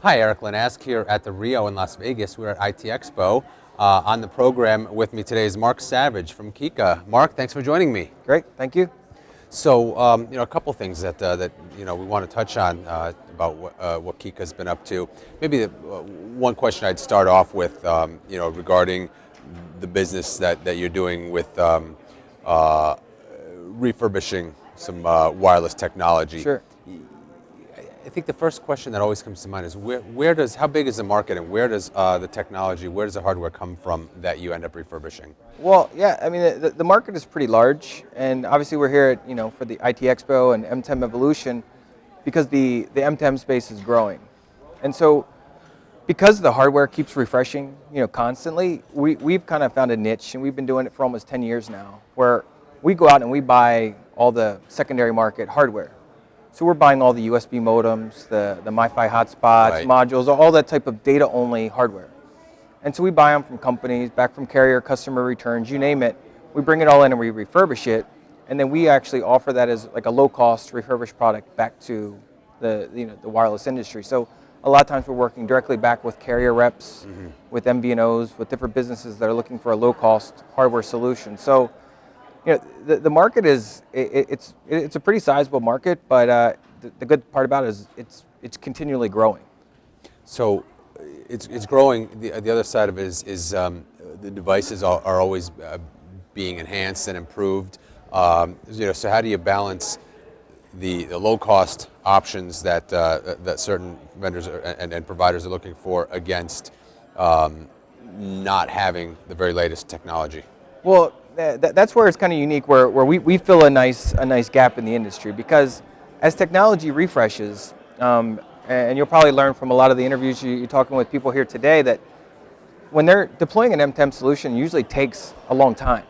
Hi, Eric Linask here at the Rio in Las Vegas. We're at ITEXPO. On the program with me today is Mark Savage from Kika. Mark, thanks for joining me. Great, thank you. So, a couple things that we want to touch on about what Kika's been up to. Maybe one question I'd start off with, regarding the business that you're doing with refurbishing some wireless technology. Sure. I think the first question that always comes to mind is how big is the market, and where does the technology, where does the hardware come from that you end up refurbishing? Well, yeah, I mean, the market is pretty large, and obviously we're here at, for the ITEXPO and M10 Evolution because the M10 space is growing. And so because the hardware keeps refreshing, constantly, we've kind of found a niche, and we've been doing it for almost 10 years now, where we go out and we buy all the secondary market hardware. So we're buying all the USB modems, the MiFi hotspots, Right. modules, all that type of data-only hardware. And so we buy them from companies, back from carrier, customer returns, you name it. We bring it all in and we refurbish it, and then we actually offer that as like a low-cost refurbished product back to the wireless industry. So a lot of times we're working directly back with carrier reps, with MVNOs, with different businesses that are looking for a low-cost hardware solution. So the market is it's a pretty sizable market, but the good part about it is it's continually growing. So it's growing. The other side of it is the devices are always being enhanced and improved. So how do you balance the low cost options that certain vendors and providers are looking for against not having the very latest technology? Well, that's where it's kind of unique, where we fill a nice gap in the industry, because as technology refreshes, and you'll probably learn from a lot of the interviews you're talking with people here today, that when they're deploying an M10 solution, it usually takes a long time.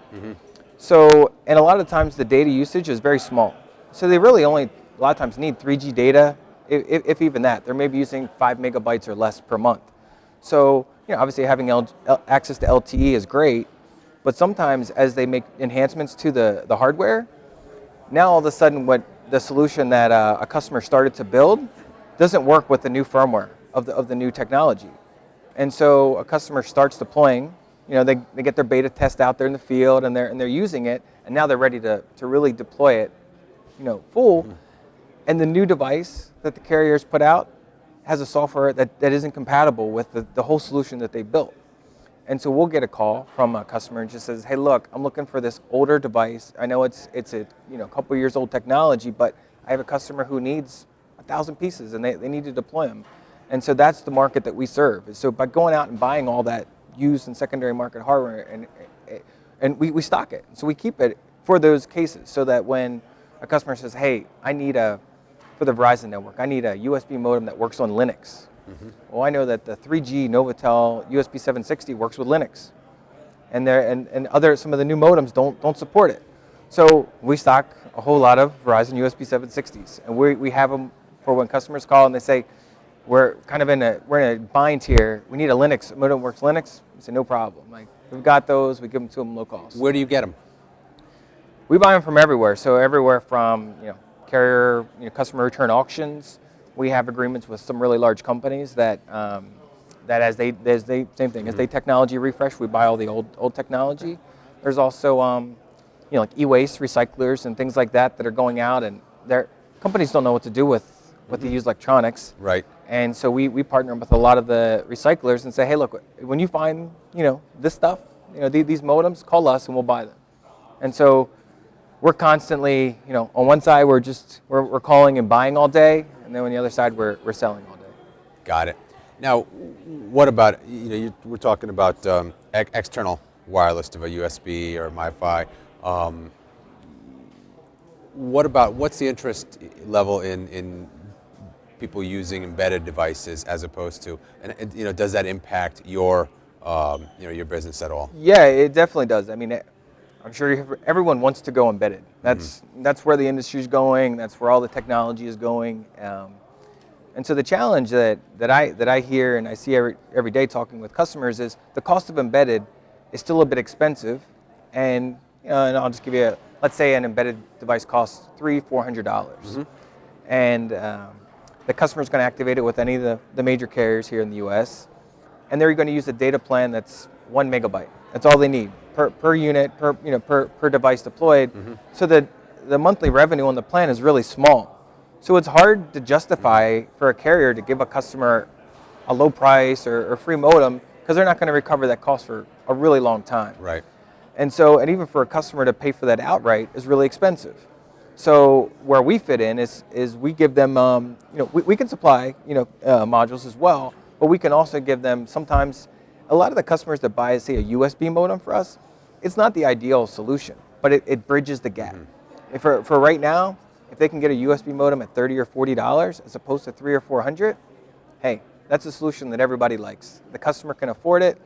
So, and a lot of times the data usage is very small. So they really only, a lot of times, need 3G data, if even that. They're maybe using 5 megabytes or less per month. So, obviously having access to LTE is great, but sometimes as they make enhancements to the hardware, now all of a sudden what the solution that a customer started to build doesn't work with the new firmware of the new technology. And so a customer starts deploying, they get their beta test out there in the field, and they're using it, and now they're ready to really deploy it, full. And the new device that the carriers put out has a software that isn't compatible with the whole solution that they built. And so we'll get a call from a customer and just says, hey, look, I'm looking for this older device. I know it's a couple years old technology, but I have a customer who needs 1,000 pieces, and they need to deploy them. And so that's the market that we serve. So by going out and buying all that used and secondary market hardware, and we stock it. So we keep it for those cases, so that when a customer says, hey, for the Verizon network, I need a USB modem that works on Linux. Well, I know that the 3G Novotel USB 760 works with Linux, and some of the new modems don't support it. So we stock a whole lot of Verizon USB 760s, and we have them for when customers call and they say, we're in a bind here. We need a Linux modem that works Linux. We say, no problem. Like, we've got those. We give them to them low cost. Where do you get them? We buy them from everywhere. So everywhere from carrier, customer return auctions. We have agreements with some really large companies that as they same thing, as they technology refresh, we buy all the old technology. There's also like e-waste recyclers and things like that are going out, and their companies don't know what to do with the used electronics. Right. And so we partner with a lot of the recyclers and say, hey, look, when you find this stuff, these modems, call us and we'll buy them. And so we're constantly, on one side we're calling and buying all day, and then on the other side we're selling all day. Got it. Now, what about we're talking about external wireless to a USB or MiFi. What's the interest level in people using embedded devices as opposed to, and does that impact your your business at all? Yeah, it definitely does. I mean, I'm sure everyone wants to go embedded. That's where the industry is going. That's where all the technology is going. And so the challenge that I hear and I see every day talking with customers is the cost of embedded is still a bit expensive. And I'll just give you let's say an embedded device costs $300-400, and The customer's going to activate it with any of the major carriers here in the U.S., and they're going to use a data plan that's 1 megabyte. That's all they need per unit, per device deployed. So the monthly revenue on the plan is really small. So it's hard to justify for a carrier to give a customer a low price or free modem, because they're not going to recover that cost for a really long time. Right. And even for a customer to pay for that outright is really expensive. So where we fit in is we give them, we can supply, modules as well, but we can also give them sometimes. A lot of the customers that buy, say, a USB modem for us, it's not the ideal solution, but it bridges the gap. For right now, if they can get a USB modem at $30 or $40 as opposed to $300 or $400, hey, that's a solution that everybody likes. The customer can afford it.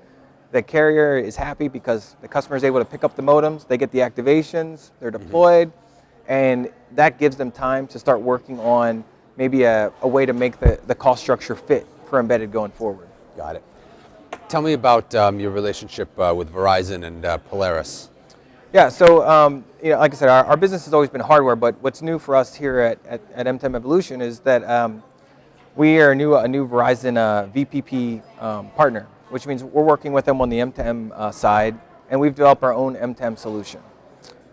The carrier is happy because the customer is able to pick up the modems, they get the activations, they're deployed, and that gives them time to start working on maybe a way to make the cost structure fit for embedded going forward. Got it. Tell me about your relationship with Verizon and Polaris. Yeah, so like I said, our business has always been hardware, but what's new for us here at M10 Evolution is that we are a new Verizon VPP partner, which means we're working with them on the M10 side, and we've developed our own M10 solution.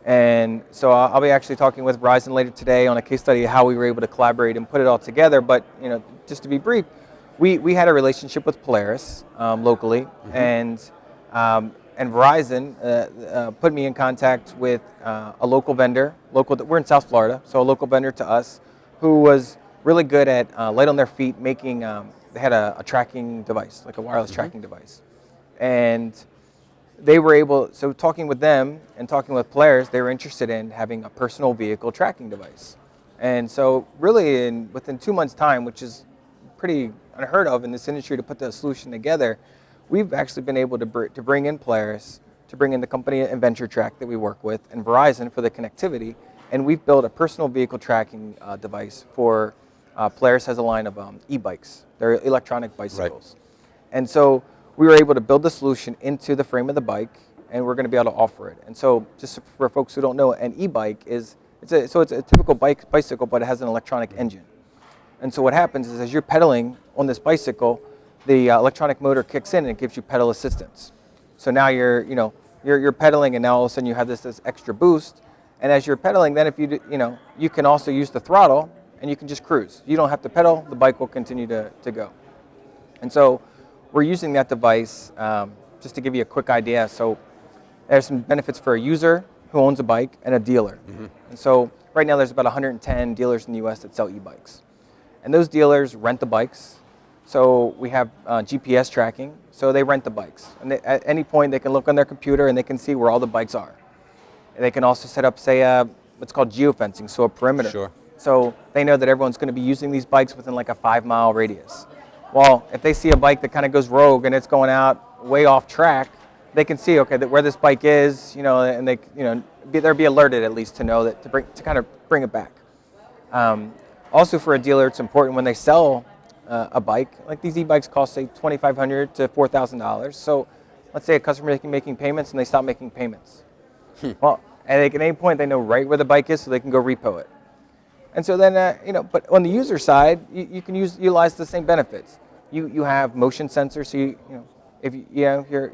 And so I'll be actually talking with Verizon later today on a case study of how we were able to collaborate and put it all together. But just to be brief, we had a relationship with Polaris locally, and Verizon put me in contact with a local vendor. We're in South Florida, so a local vendor to us, who was really good at light on their feet making. They had a tracking device, like a wireless tracking device, and they were able. So talking with them and talking with Polaris, they were interested in having a personal vehicle tracking device, and so really within 2 months' time, which is pretty unheard of in this industry to put the solution together, we've actually been able to bring in Polaris, to bring in the company InventureTrack that we work with, and Verizon for the connectivity, and we've built a personal vehicle tracking device for Polaris has a line of e-bikes. They're electronic bicycles. Right. And so we were able to build the solution into the frame of the bike, and we're going to be able to offer it. And so just for folks who don't know, an e-bike it's a typical bicycle, but it has an electronic engine. And so what happens is as you're pedaling on this bicycle, the electronic motor kicks in and it gives you pedal assistance. So now you're pedaling, and now all of a sudden you have this extra boost. And as you're pedaling, then if you can also use the throttle and you can just cruise. You don't have to pedal, the bike will continue to go. And so we're using that device, just to give you a quick idea. So there's some benefits for a user who owns a bike and a dealer. And so right now there's about 110 dealers in the US that sell e-bikes. And those dealers rent the bikes. So we have GPS tracking, so they rent the bikes. And at any point they can look on their computer and they can see where all the bikes are. And they can also set up, say, what's called geofencing, so a perimeter. Sure. So they know that everyone's going to be using these bikes within like a 5-mile radius. Well, if they see a bike that kind of goes rogue and it's going out way off track, they can see, okay, where this bike is, and they, they'll be alerted at least to know that to kind of bring it back. Also, for a dealer, it's important when they sell a bike, like these e-bikes cost, say, $2,500 to $4,000. So let's say a customer is making payments and they stop making payments. Well, at any point, they know right where the bike is, so they can go repo it. And so then, but on the user side, you can utilize the same benefits. You have motion sensors, so if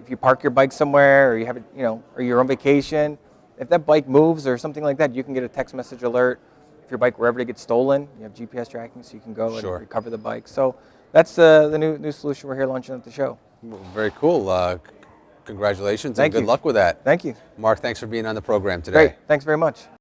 you park your bike somewhere, or you have it, or you're on vacation, if that bike moves or something like that, you can get a text message alert. If your bike were ever to get stolen, you have GPS tracking, so you can go and recover the bike. So that's the new solution we're here launching at the show. Well, very cool. Congratulations. Thank and good luck with that. Thank you. Mark, thanks for being on the program today. Great. Thanks very much.